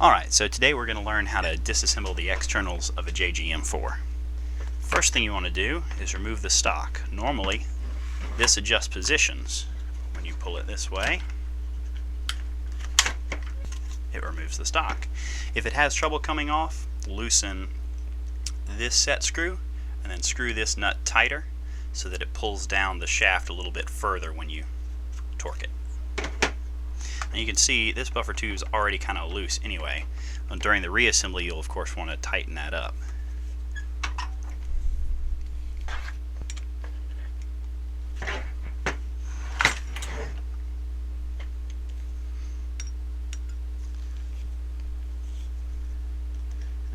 Alright, so today we're going to learn how to disassemble the externals of a JG M4. First thing you want to do is remove the stock. Normally, this adjusts positions. When you pull it this way, it removes the stock. If it has trouble coming off, loosen this set screw and then screw this nut tighter so that it pulls down the shaft a little bit further when you torque it. And you can see this buffer tube is already kind of loose anyway. And during the reassembly, you'll of course want to tighten that up.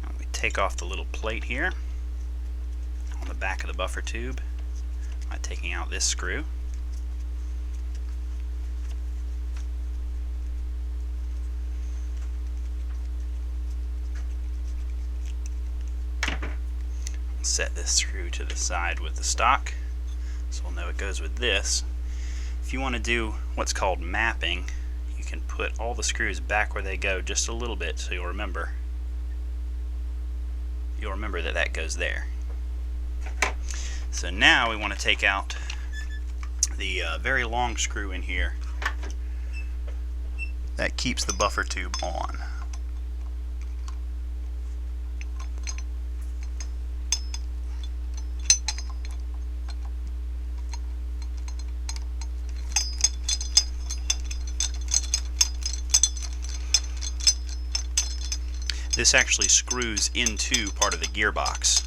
Now we take off the little plate here on the back of the buffer tube by taking out this screw. Set this screw to the side with the stock so we'll know it goes with this. If you want to do what's called mapping, you can put all the screws back where they go just a little bit so you'll remember that that goes there. So now we want to take out the very long screw in here that keeps the buffer tube on. This actually screws into part of the gearbox.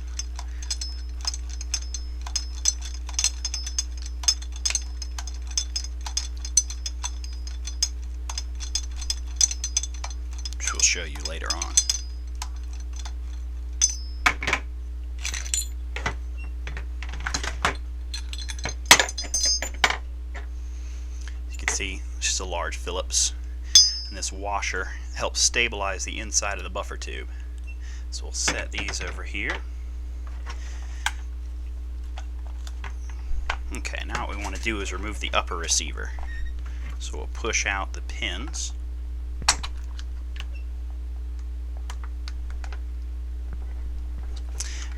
Which we'll show you later on. As you can see, it's just a large Phillips. And this washer helps stabilize the inside of the buffer tube. So we'll set these over here. Okay, now what we want to do is remove the upper receiver. So we'll push out the pins.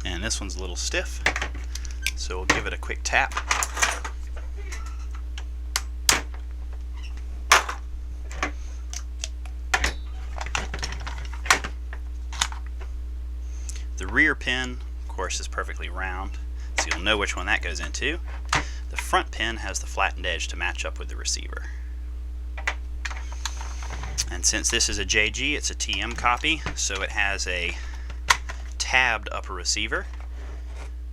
And this one's a little stiff, so we'll give it a quick tap. The rear pin, of course, is perfectly round, so you'll know which one that goes into. The front pin has the flattened edge to match up with the receiver. And since this is a JG, it's a TM copy, so it has a tabbed upper receiver.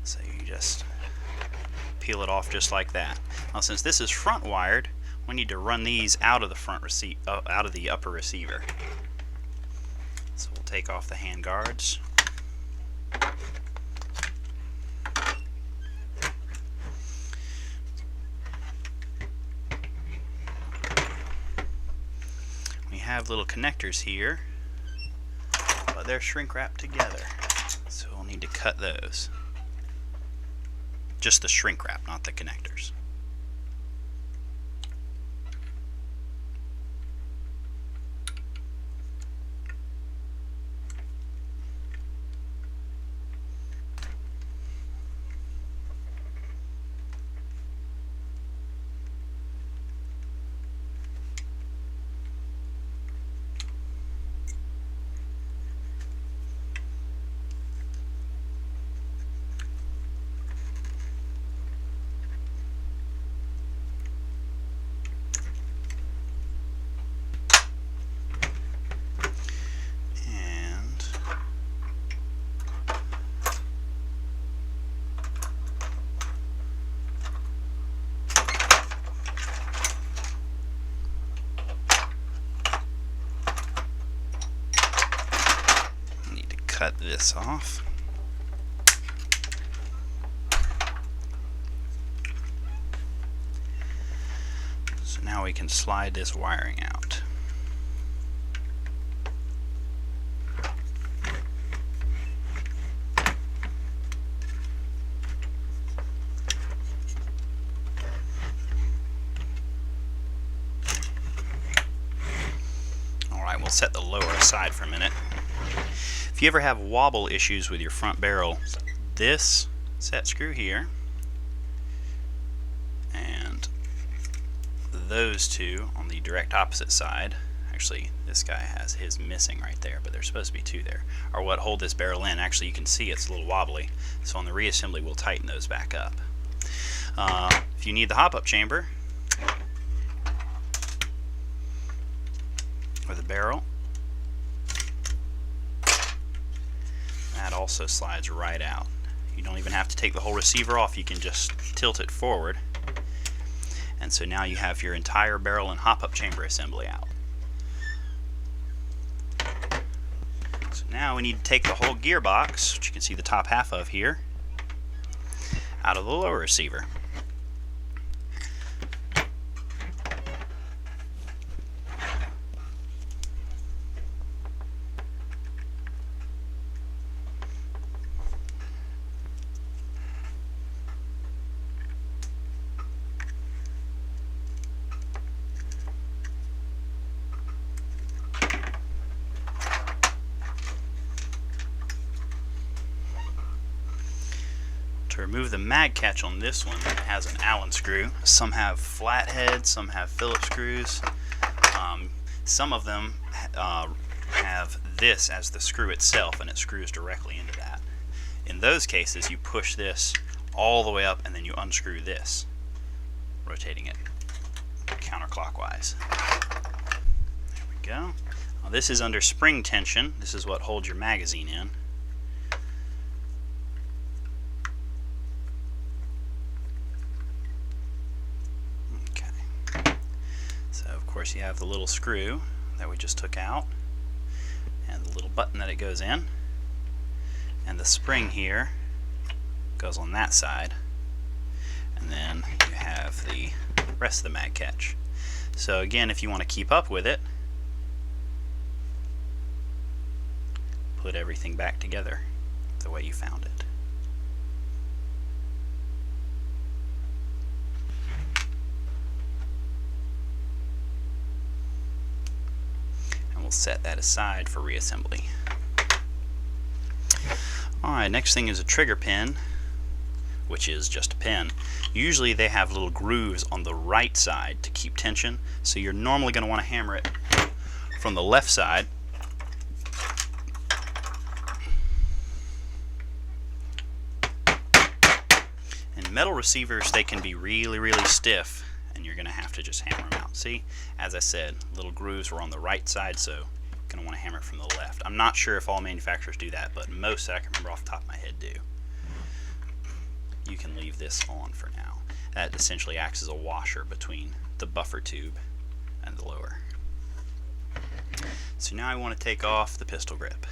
So you just peel it off just like that. Now, since this is front wired, we need to run these out of the upper receiver. So we'll take off the hand guards. We have little connectors here, but they're shrink wrapped together, so we'll need to cut those. Just the shrink wrap, not the connectors. Cut this off. So now we can slide this wiring out. set the lower aside for a minute. If you ever have wobble issues with your front barrel, this set screw here and those two on the direct opposite side, actually this guy has his missing right there, but there's supposed to be two there, are what hold this barrel in. Actually, you can see it's a little wobbly, so on the reassembly we'll tighten those back up. If you need the hop-up chamber or the barrel, that also slides right out. You don't even have to take the whole receiver off, you can just tilt it forward, and so now you have your entire barrel and hop-up chamber assembly out. So now we need to take the whole gearbox, which you can see the top half of here, out of the lower receiver. To remove the mag catch on this one, it has an Allen screw. Some have flat heads, some have Phillips screws. Some of them have this as the screw itself, and it screws directly into that. In those cases, you push this all the way up and then you unscrew this, rotating it counterclockwise. There we go. Now, this is under spring tension. This is what holds your magazine in. Of course, you have the little screw that we just took out and the little button that it goes in, and the spring here goes on that side, and then you have the rest of the mag catch. So again, if you want to keep up with it, put everything back together the way you found it. We'll set that aside for reassembly. Alright, next thing is a trigger pin, which is just a pin. Usually they have little grooves on the right side to keep tension, so you're normally going to want to hammer it from the left side. In metal receivers, they can be really, really stiff, and you're going to have to just hammer them out. See, as I said, little grooves were on the right side, so you're going to want to hammer it from the left. I'm not sure if all manufacturers do that, but most that I can remember off the top of my head do. You can leave this on for now. That essentially acts as a washer between the buffer tube and the lower. So now I want to take off the pistol grip.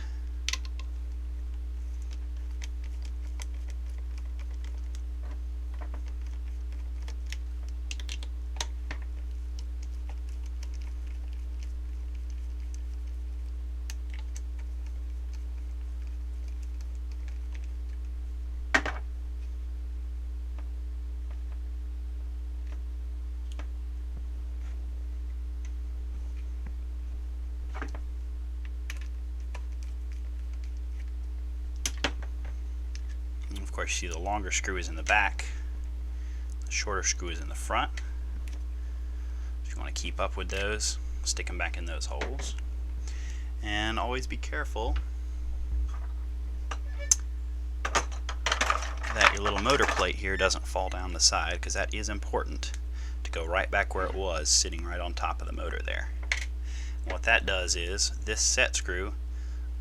Of course, you see the longer screw is in the back, the shorter screw is in the front. If you want to keep up with those, stick them back in those holes. And always be careful that your little motor plate here doesn't fall down the side, because that is important to go right back where it was, sitting right on top of the motor there. And what that does is this set screw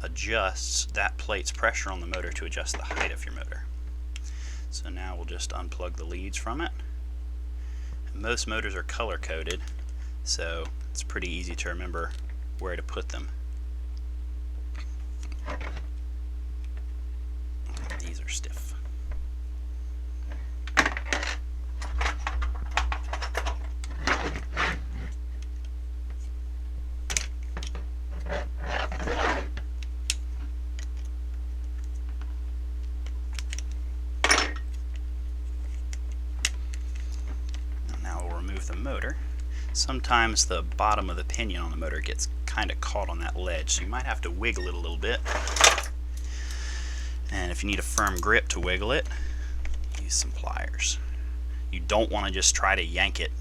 adjusts that plate's pressure on the motor to adjust the height of your motor. So now we'll just unplug the leads from it. And most motors are color coded, so it's pretty easy to remember where to put them. These are stiff. The motor. Sometimes the bottom of the pinion on the motor gets kind of caught on that ledge, so you might have to wiggle it a little bit. And if you need a firm grip to wiggle it, use some pliers. You don't want to just try to yank it.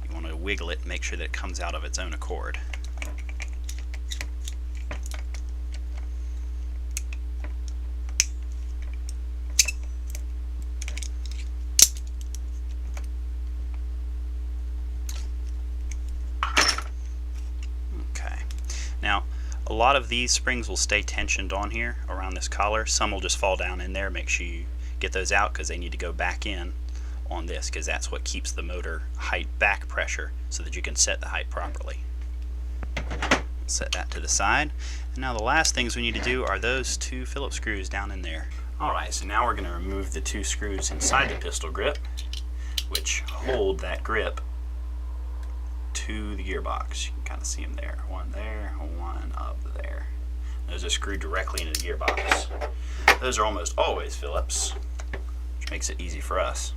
You want to wiggle it, make sure that it comes out of its own accord. Okay. Now, a lot of these springs will stay tensioned on here around this collar. Some will just fall down in there. Make sure you get those out because they need to go back in on this, because that's what keeps the motor height back pressure so that you can set the height properly. Set that to the side. And now the last things we need to do are those 2 Phillips screws down in there. Alright, so now we're going to remove the 2 screws inside the pistol grip, which hold that grip to the gearbox. You can kind of see them there. One there, one up there. Those are screwed directly into the gearbox. Those are almost always Phillips, which makes it easy for us.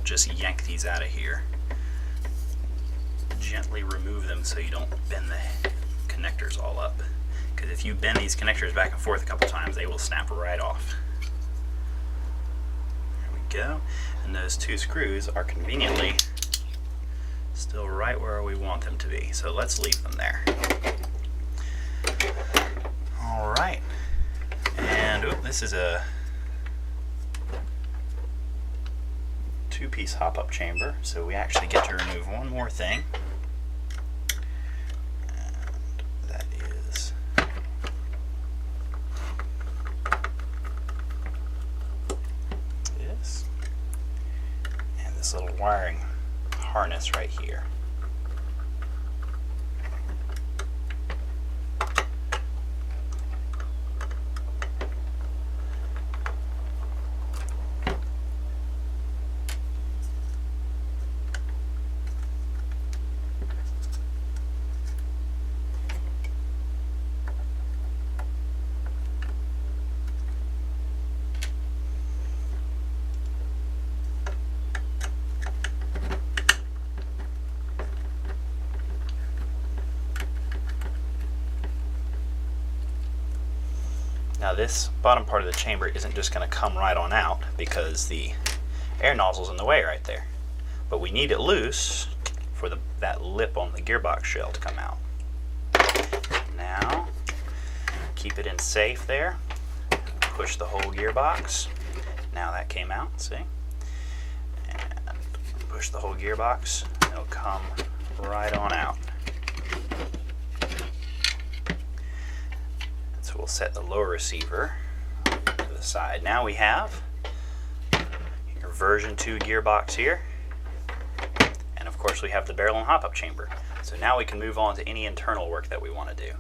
Just yank these out of here. Gently remove them so you don't bend the connectors all up. Because if you bend these connectors back and forth a couple times, they will snap right off. There we go. And those 2 screws are conveniently still right where we want them to be. So let's leave them there. Alright. And this is a 2-piece hop-up chamber, so we actually get to remove one more thing, and that is this, and this little wiring harness right here. Now this bottom part of the chamber isn't just going to come right on out because the air nozzle's in the way right there. But we need it loose for that lip on the gearbox shell to come out. Now, keep it in safe there. Push the whole gearbox. Now that came out, see? And push the whole gearbox, and it'll come right on out. So we'll set the lower receiver to the side. Now we have your version 2 gearbox here, and of course we have the barrel and hop-up chamber. So now we can move on to any internal work that we want to do.